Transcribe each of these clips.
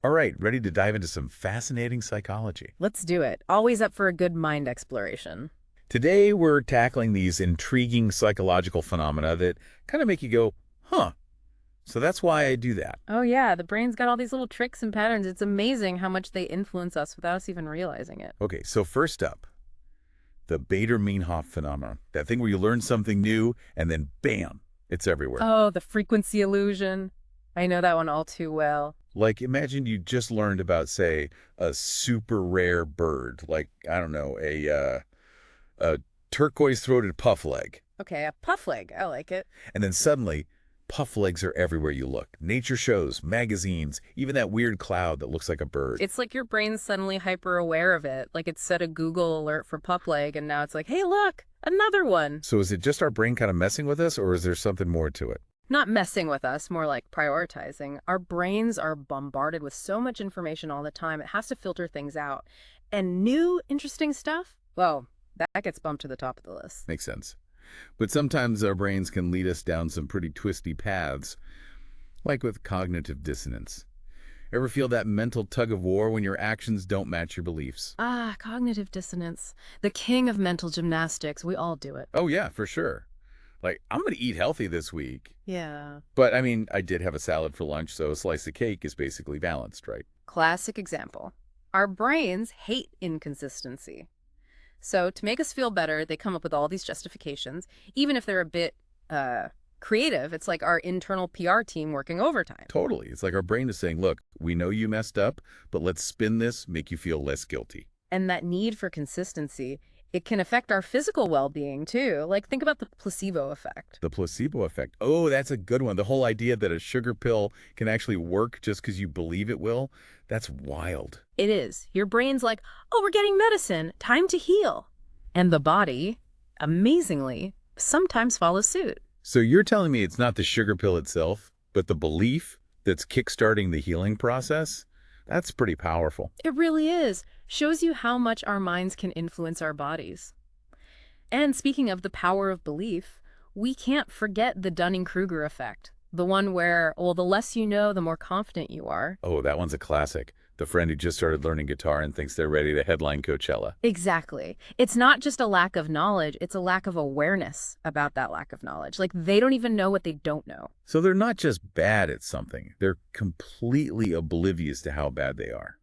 All right, ready to dive into some fascinating psychology. Let's do it. Always up for a good mind exploration. Today, we're tackling these intriguing psychological phenomena that kind of make you go, huh. So that's why I do that. Oh, yeah, the brain's got all these little tricks and patterns. It's amazing how much they influence us without us even realizing it. Okay, so first up, the Bader-Meinhof phenomenon. That thing where you learn something new and then bam, it's everywhere. Oh, the frequency illusion. I know that one all too well. Like imagine you just learned about, say, a super rare bird, like, I don't know, a turquoise-throated puffleg. Okay, a puff leg. I like it. And then suddenly, puff legs are everywhere you look. Nature shows, magazines, even that weird cloud that looks like a bird. It's like your brain's suddenly hyper aware of it. Like it set a Google alert for puff leg, and now it's like, hey, look, another one. So is it just our brain kind of messing with us, or is there something more to it? Not messing with us, more like prioritizing. Our brains are bombarded with so much information all the time, it has to filter things out. And new, interesting stuff, well, that gets bumped to the top of the list. Makes sense. But sometimes our brains can lead us down some pretty twisty paths, like with cognitive dissonance. Ever feel that mental tug of war when your actions don't match your beliefs? Ah, cognitive dissonance. The king of mental gymnastics. We all do it. Oh yeah, for sure. Like, I'm going to eat healthy this week. Yeah. But, I mean, I did have a salad for lunch, so a slice of cake is basically balanced, right? Classic example. Our brains hate inconsistency. So to make us feel better, they come up with all these justifications, even if they're a bit creative. It's like our internal PR team working overtime. Totally. It's like our brain is saying, look, we know you messed up, but let's spin this, make you feel less guilty. And that need for consistency, it can affect our physical well-being too. Like think about the placebo effect. The placebo effect. Oh, that's a good one. The whole idea that a sugar pill can actually work just because you believe it will, that's wild. It is. Your brain's like, oh, we're getting medicine. Time to heal. And the body, amazingly, sometimes follows suit. So you're telling me it's not the sugar pill itself, but the belief that's kickstarting the healing process? That's pretty powerful. It really is. Shows you how much our minds can influence our bodies. And speaking of the power of belief, we can't forget the Dunning-Kruger effect. The one where, well, the less you know, the more confident you are. Oh, that one's a classic. The friend who just started learning guitar and thinks they're ready to headline Coachella. Exactly. It's not just a lack of knowledge, it's a lack of awareness about that lack of knowledge. Like they don't even know what they don't know. So they're not just bad at something. They're completely oblivious to how bad they are.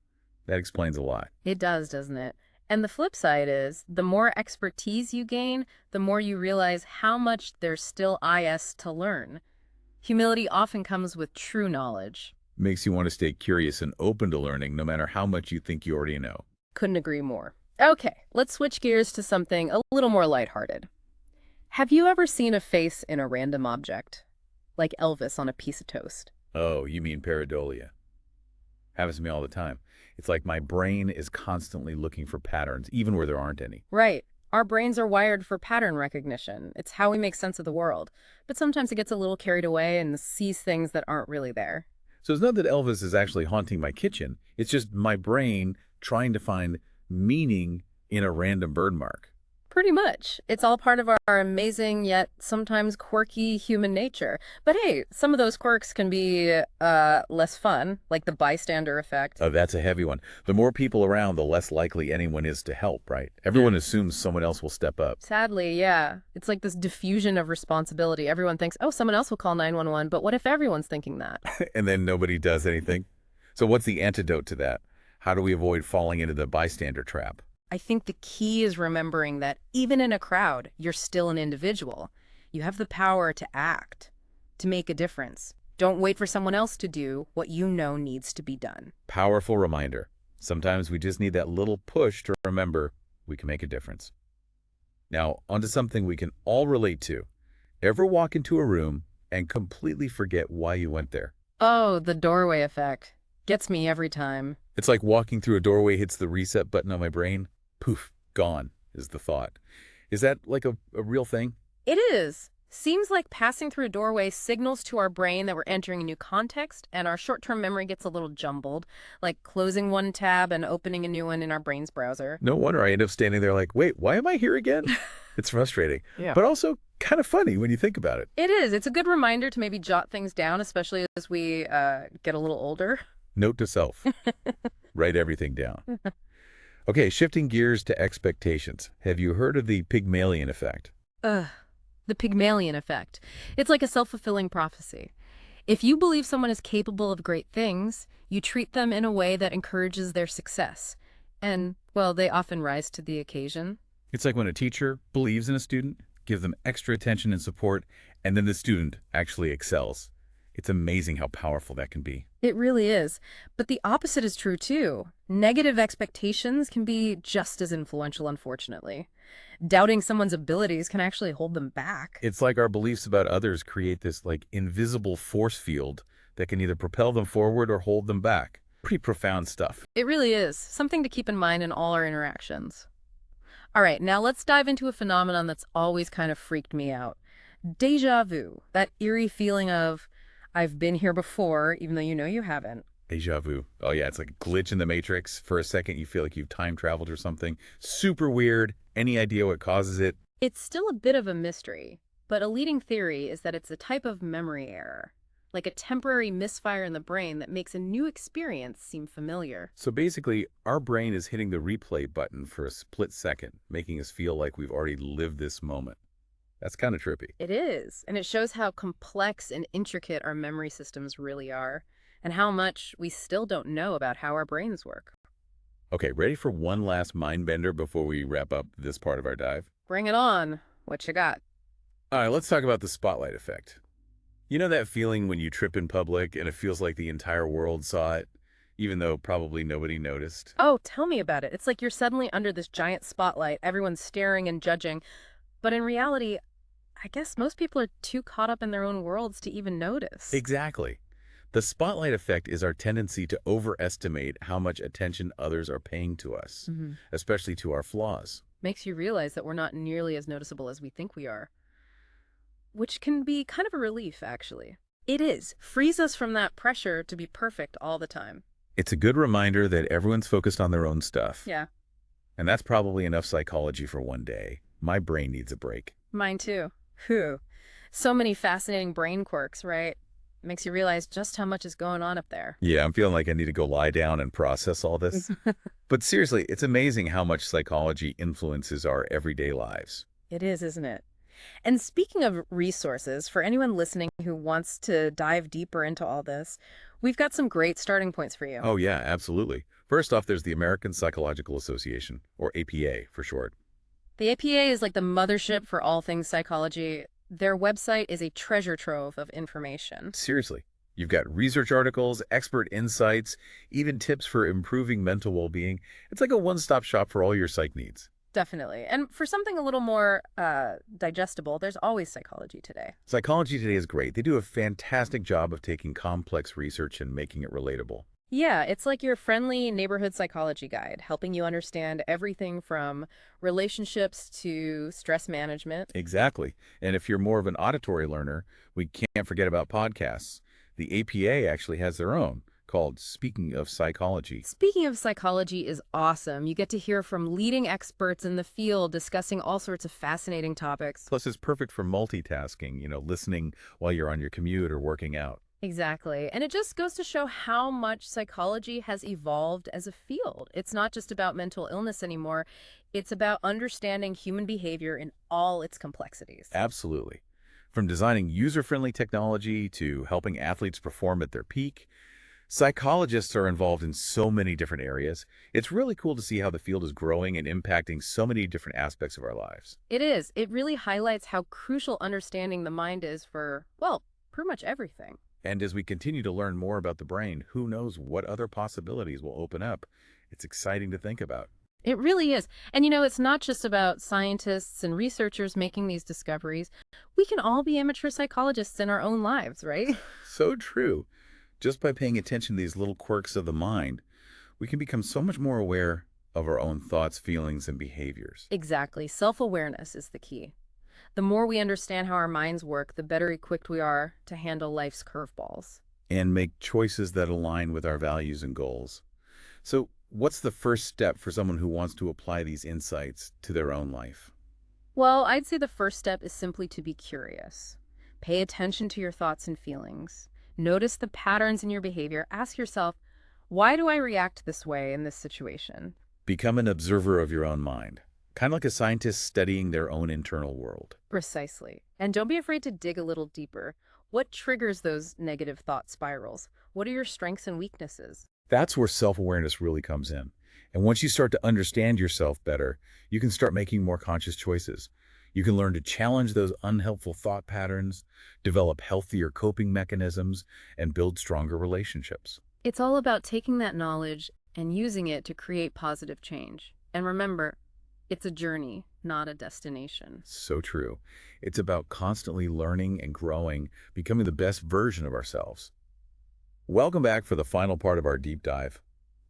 That explains a lot. It does, doesn't it? And the flip side is, the more expertise you gain, the more you realize how much there's still to learn. Humility often comes with true knowledge. Makes you want to stay curious and open to learning no matter how much you think you already know. Couldn't agree more. Okay, let's switch gears to something a little more lighthearted. Have you ever seen a face in a random object? Like Elvis on a piece of toast. Oh, you mean pareidolia. Happens to me all the time. It's like my brain is constantly looking for patterns, even where there aren't any. Right. Our brains are wired for pattern recognition. It's how we make sense of the world. But sometimes it gets a little carried away and sees things that aren't really there. So it's not that Elvis is actually haunting my kitchen. It's just my brain trying to find meaning in a random bird mark. Pretty much. It's all part of our amazing yet sometimes quirky human nature. But hey, some of those quirks can be less fun, like the bystander effect. Oh, that's a heavy one. The more people around, the less likely anyone is to help, right? Everyone assumes someone else will step up. Sadly, yeah. It's like this diffusion of responsibility. Everyone thinks, oh, someone else will call 911, but what if everyone's thinking that? And then nobody does anything. So what's the antidote to that? How do we avoid falling into the bystander trap? I think the key is remembering that even in a crowd, you're still an individual. You have the power to act, to make a difference. Don't wait for someone else to do what you know needs to be done. Powerful reminder. Sometimes we just need that little push to remember we can make a difference. Now, onto something we can all relate to. Ever walk into a room and completely forget why you went there? Oh, the doorway effect. Gets me every time. It's like walking through a doorway hits the reset button on my brain. Poof, gone is the thought. Is that like a real thing? It is. Seems like passing through a doorway signals to our brain that we're entering a new context, and our short-term memory gets a little jumbled, like closing one tab and opening a new one in our brain's browser. No wonder I end up standing there like, wait, why am I here again? It's frustrating, Yeah. but also kind of funny when you think about it. It is. It's a good reminder to maybe jot things down, especially as we get a little older. Note to self, write everything down. Okay, shifting gears to expectations. Have you heard of the Pygmalion effect? Ugh, the Pygmalion effect. It's like a self-fulfilling prophecy. If you believe someone is capable of great things, you treat them in a way that encourages their success. And, well, they often rise to the occasion. It's like when a teacher believes in a student, gives them extra attention and support, and then the student actually excels. It's amazing how powerful that can be. It really is. But the opposite is true too. Negative expectations can be just as influential, unfortunately. Doubting someone's abilities can actually hold them back. It's like our beliefs about others create this invisible force field that can either propel them forward or hold them back. Pretty profound stuff. It really is. Something to keep in mind in all our interactions. All right, now let's dive into a phenomenon that's always kind of freaked me out. Déjà vu, that eerie feeling of, I've been here before, even though you know you haven't. Déjà vu. Oh yeah, it's like a glitch in the matrix. For a second, you feel like you've time traveled or something. Super weird. Any idea what causes it? It's still a bit of a mystery, but a leading theory is that it's a type of memory error, like a temporary misfire in the brain that makes a new experience seem familiar. So basically, our brain is hitting the replay button for a split second, making us feel like we've already lived this moment. That's kind of trippy. It is, and it shows how complex and intricate our memory systems really are, and how much we still don't know about how our brains work. Okay, ready for one last mind bender before we wrap up this part of our dive? Bring it on. What you got? All right, let's talk about the spotlight effect. You know that feeling when you trip in public and it feels like the entire world saw it, even though probably nobody noticed? Oh, tell me about it. It's like you're suddenly under this giant spotlight, everyone's staring and judging. But in reality, I guess most people are too caught up in their own worlds to even notice. Exactly. The spotlight effect is our tendency to overestimate how much attention others are paying to us, especially to our flaws. Makes you realize that we're not nearly as noticeable as we think we are. Which can be kind of a relief, actually. It is. Frees us from that pressure to be perfect all the time. It's a good reminder that everyone's focused on their own stuff. Yeah, And that's probably enough psychology for one day. My brain needs a break. mine too. Whew. So many fascinating brain quirks, right? Makes you realize just how much is going on up there. Yeah, I'm feeling like I need to go lie down and process all this. But seriously, it's amazing how much psychology influences our everyday lives. It is, isn't it? And speaking of resources, for anyone listening who wants to dive deeper into all this, we've got some great starting points for you. Oh yeah, absolutely. First off, there's the American Psychological Association, or APA for short. The APA is like the mothership for all things psychology. Their website is a treasure trove of information. Seriously. You've got research articles, expert insights, even tips for improving mental well-being. It's like a one-stop shop for all your psych needs. Definitely. And for something a little more digestible, there's always Psychology Today. Psychology Today is great. They do a fantastic job of taking complex research and making it relatable. Yeah, it's like your friendly neighborhood psychology guide, helping you understand everything from relationships to stress management. Exactly. And if you're more of an auditory learner, we can't forget about podcasts. The APA actually has their own, called Speaking of Psychology. Speaking of psychology is awesome. You get to hear from leading experts in the field discussing all sorts of fascinating topics. Plus, it's perfect for multitasking, listening while you're on your commute or working out. Exactly. And it just goes to show how much psychology has evolved as a field. It's not just about mental illness anymore. It's about understanding human behavior in all its complexities. Absolutely. From designing user-friendly technology to helping athletes perform at their peak, psychologists are involved in so many different areas. It's really cool to see how the field is growing and impacting so many different aspects of our lives. It is. It really highlights how crucial understanding the mind is for, well, pretty much everything. And as we continue to learn more about the brain, who knows what other possibilities will open up. It's exciting to think about. It really is. And it's not just about scientists and researchers making these discoveries. We can all be amateur psychologists in our own lives, right? So true. Just by paying attention to these little quirks of the mind, we can become so much more aware of our own thoughts, feelings, and behaviors. Exactly. Self-awareness is the key. The more we understand how our minds work, the better equipped we are to handle life's curveballs. And make choices that align with our values and goals. So, what's the first step for someone who wants to apply these insights to their own life? Well, I'd say the first step is simply to be curious. Pay attention to your thoughts and feelings. Notice the patterns in your behavior. Ask yourself, Why do I react this way in this situation? Become an observer of your own mind, kind of like a scientist studying their own internal world. Precisely. And don't be afraid to dig a little deeper. What triggers those negative thought spirals? What are your strengths and weaknesses? That's where self-awareness really comes in. And once you start to understand yourself better, you can start making more conscious choices. You can learn to challenge those unhelpful thought patterns, develop healthier coping mechanisms, and build stronger relationships. It's all about taking that knowledge and using it to create positive change. And remember, it's a journey, not a destination. So true. It's about constantly learning and growing, becoming the best version of ourselves. Welcome back for the final part of our deep dive.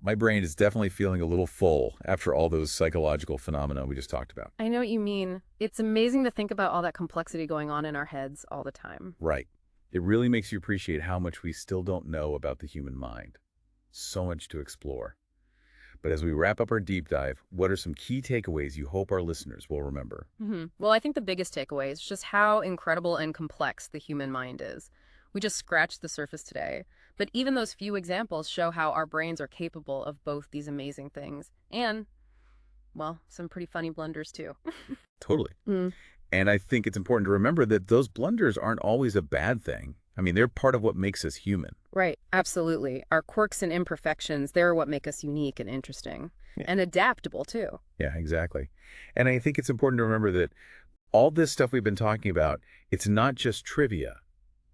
My brain is definitely feeling a little full after all those psychological phenomena we just talked about. I know what you mean. It's amazing to think about all that complexity going on in our heads all the time. Right. It really makes you appreciate how much we still don't know about the human mind. So much to explore. But as we wrap up our deep dive, what are some key takeaways you hope our listeners will remember? Well, I think the biggest takeaway is just how incredible and complex the human mind is. We just scratched the surface today, but even those few examples show how our brains are capable of both these amazing things and, well, some pretty funny blunders too. Totally. And I think it's important to remember that those blunders aren't always a bad thing. I mean, they're part of what makes us human. Right, absolutely. Our quirks and imperfections, they're what make us unique and interesting. Yeah. And adaptable too. Yeah, exactly. And I think it's important to remember that all this stuff we've been talking about, it's not just trivia.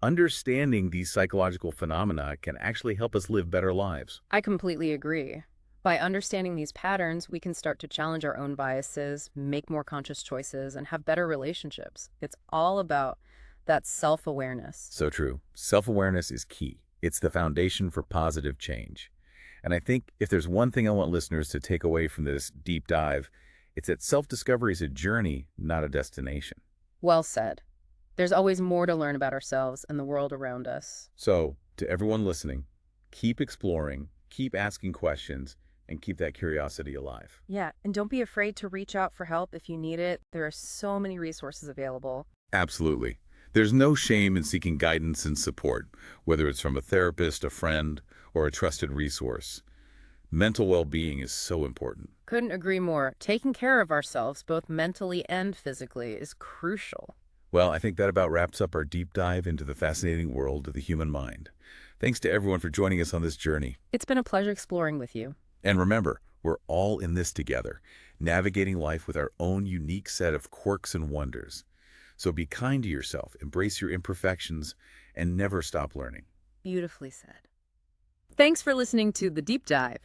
Understanding these psychological phenomena can actually help us live better lives. I completely agree. By understanding these patterns, we can start to challenge our own biases, make more conscious choices, and have better relationships. It's all about that self-awareness. So true. Self-awareness is key. It's the foundation for positive change. And I think if there's one thing I want listeners to take away from this deep dive, it's that self-discovery is a journey, not a destination. Well said. There's always more to learn about ourselves and the world around us. So, to everyone listening, keep exploring, keep asking questions, and keep that curiosity alive. Yeah, and don't be afraid to reach out for help if you need it. There are so many resources available. Absolutely. There's no shame in seeking guidance and support, whether it's from a therapist, a friend, or a trusted resource. Mental well-being is so important. Couldn't agree more. Taking care of ourselves, both mentally and physically, is crucial. Well, I think that about wraps up our deep dive into the fascinating world of the human mind. Thanks to everyone for joining us on this journey. It's been a pleasure exploring with you. And remember, we're all in this together, navigating life with our own unique set of quirks and wonders. So be kind to yourself, embrace your imperfections, and never stop learning. Beautifully said. Thanks for listening to The Deep Dive.